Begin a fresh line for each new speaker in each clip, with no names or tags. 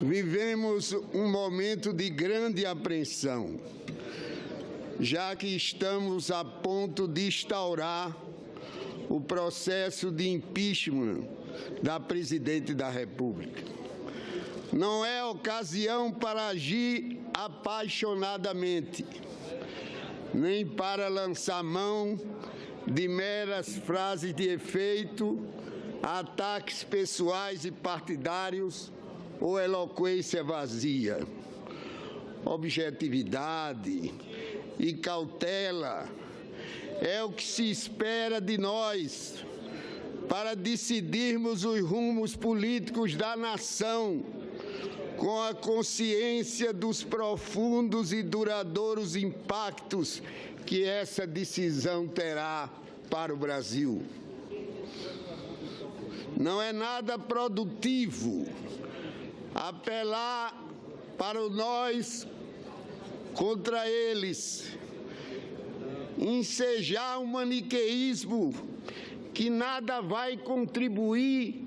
Vivemos um momento de grande apreensão, já que estamos a ponto de instaurar o processo de impeachment da Presidente da República. Não é ocasião para agir apaixonadamente, nem para lançar mão de meras frases de efeito, ataques pessoais e partidários ou eloquência vazia. Objetividade e cautela é o que se espera de nós para decidirmos os rumos políticos da nação, com a consciência dos profundos e duradouros impactos que essa decisão terá para o Brasil. Não é nada produtivo apelar para o nós contra eles, ensejar um maniqueísmo que nada vai contribuir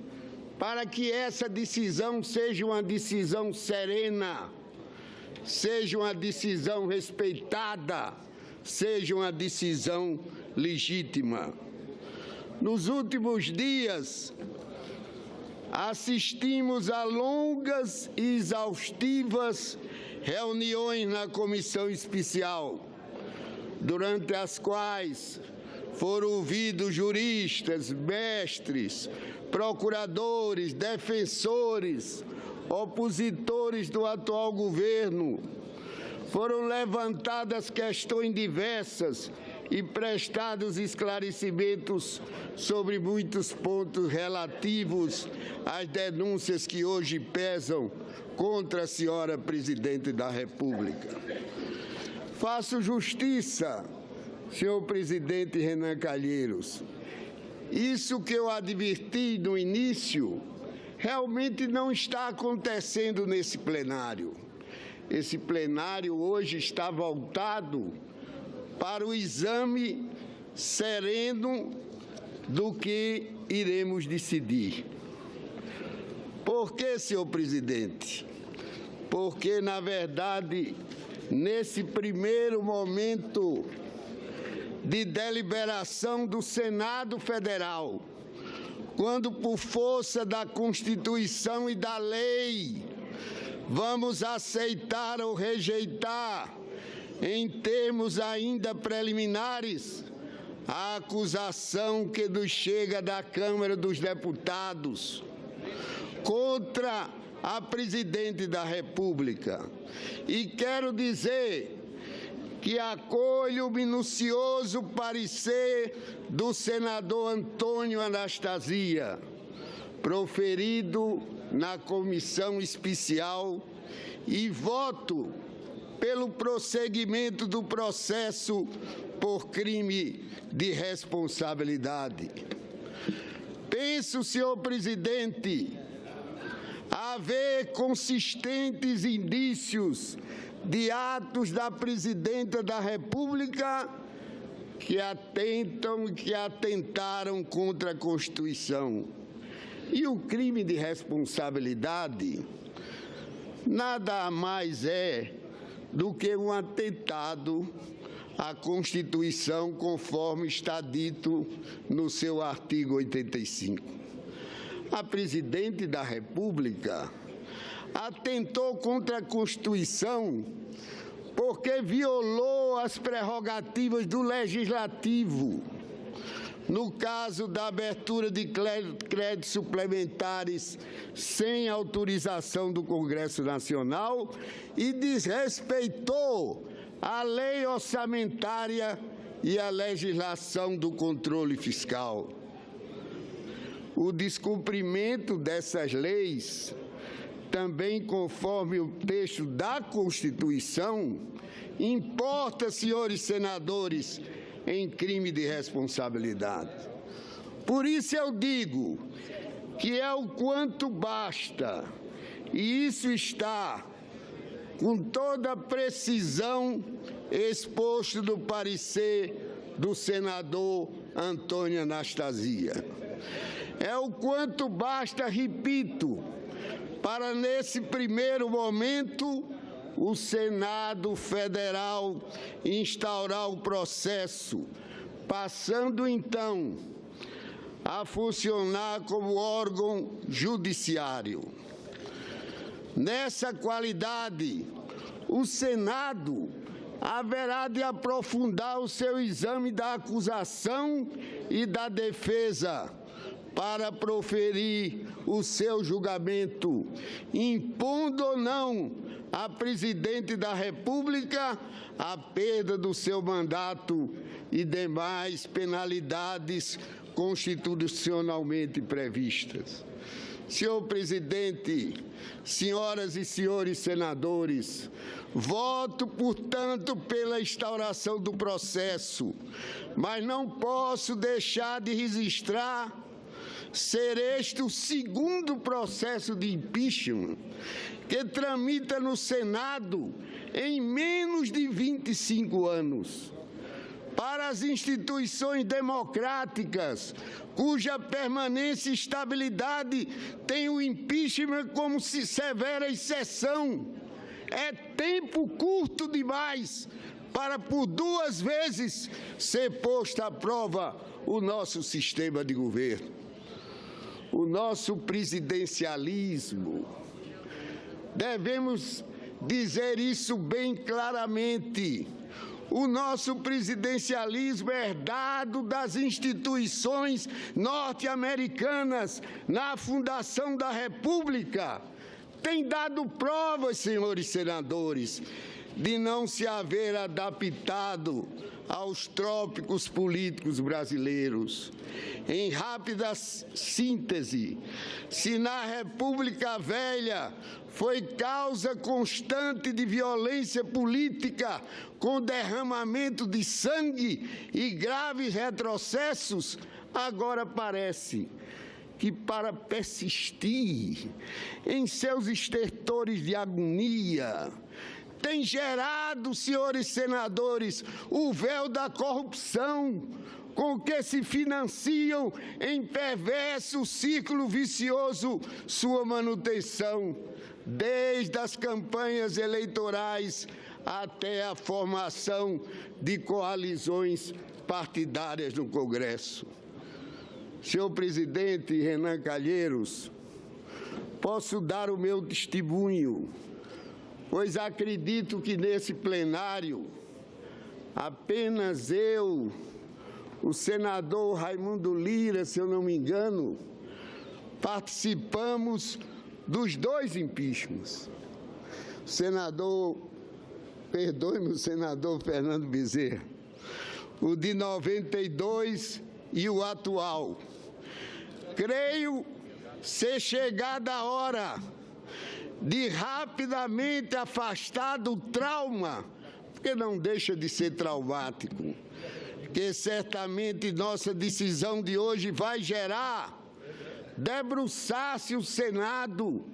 para que essa decisão seja uma decisão serena, seja uma decisão respeitada, seja uma decisão legítima. Nos últimos dias, assistimos a longas e exaustivas reuniões na comissão especial, durante as quais foram ouvidos juristas, mestres, procuradores, defensores, opositores do atual governo. Foram levantadas questões diversas e prestados esclarecimentos sobre muitos pontos relativos às denúncias que hoje pesam contra a senhora Presidente da República. Faço justiça, senhor Presidente Renan Calheiros. Isso que eu adverti no início realmente não está acontecendo nesse plenário. Esse plenário hoje está voltado para o exame sereno do que iremos decidir. Por que, senhor presidente? Porque, na verdade, nesse primeiro momento de deliberação do Senado Federal, quando, por força da Constituição e da lei, vamos aceitar ou rejeitar, em termos ainda preliminares, a acusação que nos chega da Câmara dos Deputados contra a Presidente da República. E quero dizer que acolho o minucioso parecer do senador Antônio Anastasia, proferido na comissão especial, e voto pelo prosseguimento do processo por crime de responsabilidade. Penso, senhor presidente, haver consistentes indícios de atos da Presidenta da República que atentam e que atentaram contra a Constituição. E o crime de responsabilidade nada mais é do que um atentado à Constituição, conforme está dito no seu artigo 85. A Presidente da República atentou contra a Constituição porque violou as prerrogativas do Legislativo, no caso da abertura de créditos suplementares sem autorização do Congresso Nacional, e desrespeitou a lei orçamentária e a legislação do controle fiscal. O descumprimento dessas leis, também conforme o texto da Constituição, importa, senhores senadores, em crime de responsabilidade. Por isso eu digo que é o quanto basta, e isso está com toda a precisão exposto no parecer do senador Antônio Anastasia. É o quanto basta, repito, para, nesse primeiro momento, o Senado Federal instaurar o processo, passando, então, a funcionar como órgão judiciário. Nessa qualidade, o Senado haverá de aprofundar o seu exame da acusação e da defesa para proferir o seu julgamento, impondo ou não a presidente da República a perda do seu mandato e demais penalidades constitucionalmente previstas. Senhor presidente, senhoras e senhores senadores, voto, portanto, pela instauração do processo, mas não posso deixar de registrar ser este o segundo processo de impeachment que tramita no Senado em menos de 25 anos. Para as instituições democráticas, cuja permanência e estabilidade tem o impeachment como severa exceção, é tempo curto demais para, por 2 vezes, ser posto à prova o nosso sistema de governo. O nosso presidencialismo, devemos dizer isso bem claramente, o nosso presidencialismo herdado das instituições norte-americanas na fundação da República tem dado provas, senhores senadores, de não se haver adaptado aos trópicos políticos brasileiros. Em rápida síntese, se na República Velha foi causa constante de violência política, com derramamento de sangue e graves retrocessos, agora parece que, para persistir em seus estertores de agonia, tem gerado, senhores senadores, o véu da corrupção, com que se financiam em perverso círculo vicioso sua manutenção, desde as campanhas eleitorais até a formação de coalizões partidárias no Congresso. Senhor presidente Renan Calheiros, posso dar o meu testemunho, pois acredito que nesse plenário apenas eu, o senador Raimundo Lira, se eu não me engano, participamos dos 2 impeachments. Senador, perdoe-me, o senador Fernando Bezerra, o de 92 e o atual. Creio ser chegada a hora de rapidamente afastar do trauma, porque não deixa de ser traumático, que certamente nossa decisão de hoje vai gerar, debruçar-se o Senado,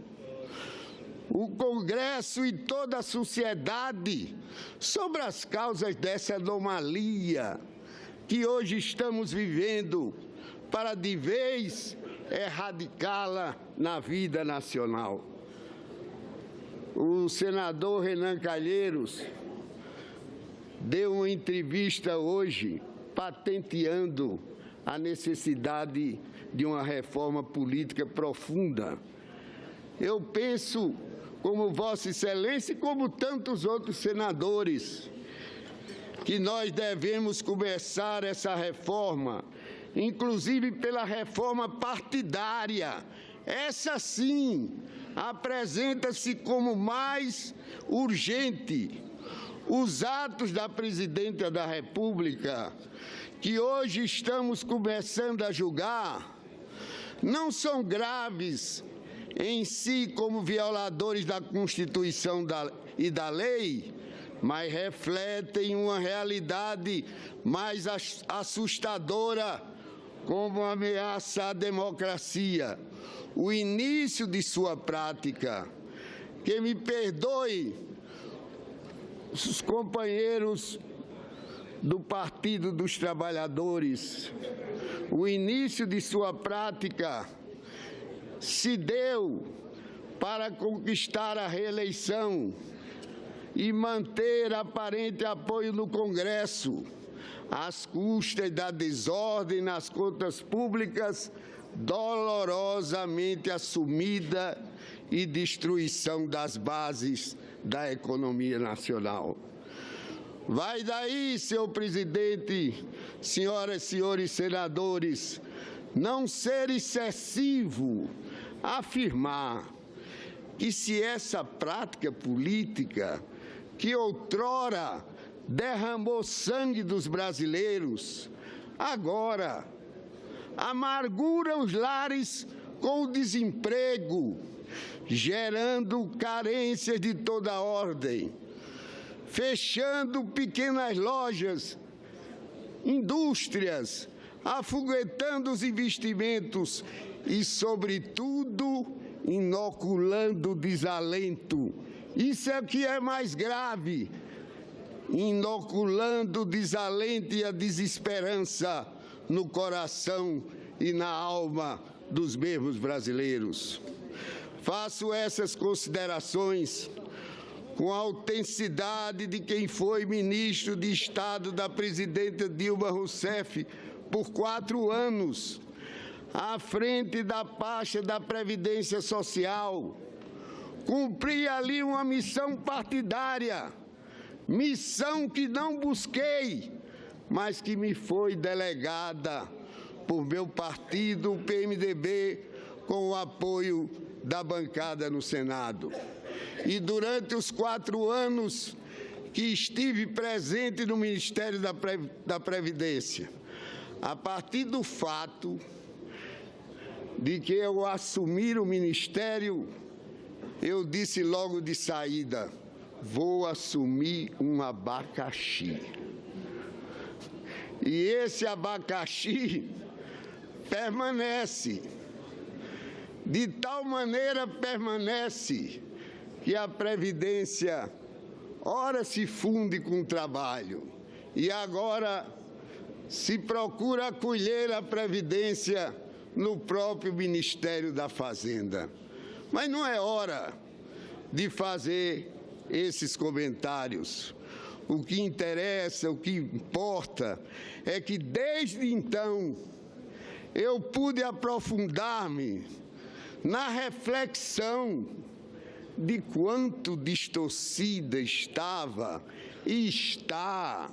o Congresso e toda a sociedade sobre as causas dessa anomalia que hoje estamos vivendo, para de vez erradicá-la na vida nacional. O senador Renan Calheiros deu uma entrevista hoje patenteando a necessidade de uma reforma política profunda. Eu penso, como Vossa Excelência e como tantos outros senadores, que nós devemos começar essa reforma, inclusive pela reforma partidária. Essa sim apresenta-se como mais urgente. Os atos da Presidenta da República, que hoje estamos começando a julgar, não são graves em si como violadores da Constituição e da lei, mas refletem uma realidade mais assustadora como ameaça à democracia, o início de sua prática. Que me perdoe os companheiros do Partido dos Trabalhadores, o início de sua prática se deu para conquistar a reeleição e manter aparente apoio no Congresso, às custas da desordem nas contas públicas dolorosamente assumida e destruição das bases da economia nacional. Vai daí, senhor presidente, senhoras e senhores senadores, não ser excessivo afirmar que se essa prática política que outrora derramou sangue dos brasileiros, agora amargura os lares com o desemprego, gerando carências de toda ordem, fechando pequenas lojas, indústrias, afoguetando os investimentos e, sobretudo, inoculando desalento. Isso é o que é mais grave, inoculando o desalento e a desesperança no coração e na alma dos mesmos brasileiros. Faço essas considerações com a autenticidade de quem foi ministro de Estado da presidenta Dilma Rousseff por 4 anos, à frente da pasta da Previdência Social. Cumpri ali uma missão partidária, missão que não busquei, mas que me foi delegada por meu partido, o PMDB, com o apoio da bancada no Senado. E durante os 4 anos que estive presente no Ministério da Previdência, a partir do fato de que eu assumir o Ministério, eu disse logo de saída: vou assumir um abacaxi. E esse abacaxi permanece. De tal maneira permanece que a Previdência ora se funde com o trabalho e agora se procura acolher a Previdência no próprio Ministério da Fazenda. Mas não é hora de fazer esses comentários. O que interessa, o que importa, é que desde então eu pude aprofundar-me na reflexão de quanto distorcida estava e está,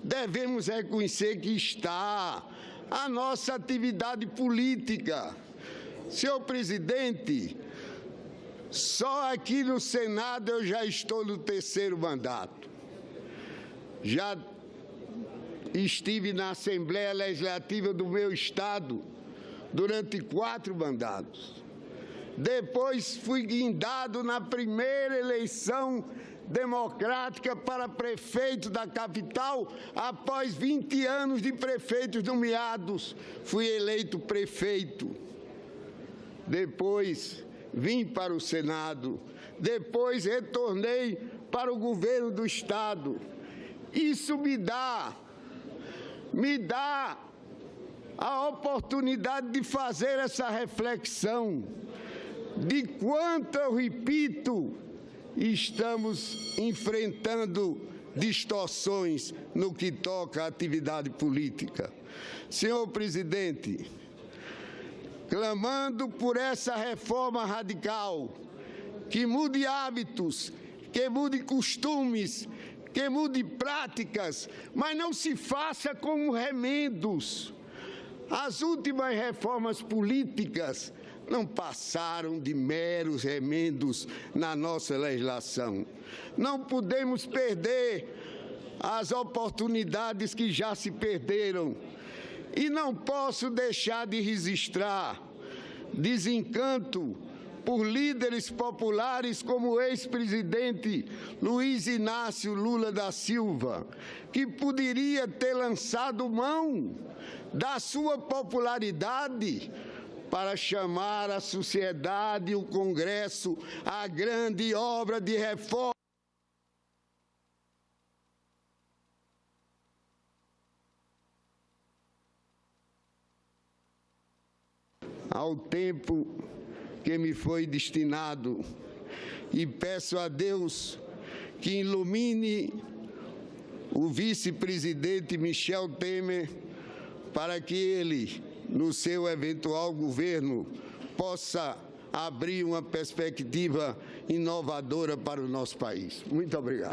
devemos reconhecer que está, a nossa atividade política. Senhor presidente, só aqui no Senado eu já estou no 3º mandato. Já estive na Assembleia Legislativa do meu estado durante 4 mandatos. Depois fui guindado na primeira eleição democrática para prefeito da capital, após 20 anos de prefeitos nomeados, fui eleito prefeito. Depois vim para o Senado, depois retornei para o governo do estado. Isso me dá a oportunidade de fazer essa reflexão de quanto, eu repito, estamos enfrentando distorções no que toca à atividade política. Senhor presidente, clamando por essa reforma radical, que mude hábitos, que mude costumes, que mude práticas, mas não se faça com remendos. As últimas reformas políticas não passaram de meros remendos na nossa legislação. Não podemos perder as oportunidades que já se perderam. E não posso deixar de registrar desencanto por líderes populares como o ex-presidente Luiz Inácio Lula da Silva, que poderia ter lançado mão da sua popularidade para chamar a sociedade e o Congresso à grande obra de reforma. Ao tempo que me foi destinado e peço a Deus que ilumine o vice-presidente Michel Temer para que ele, no seu eventual governo, possa abrir uma perspectiva inovadora para o nosso país. Muito obrigado.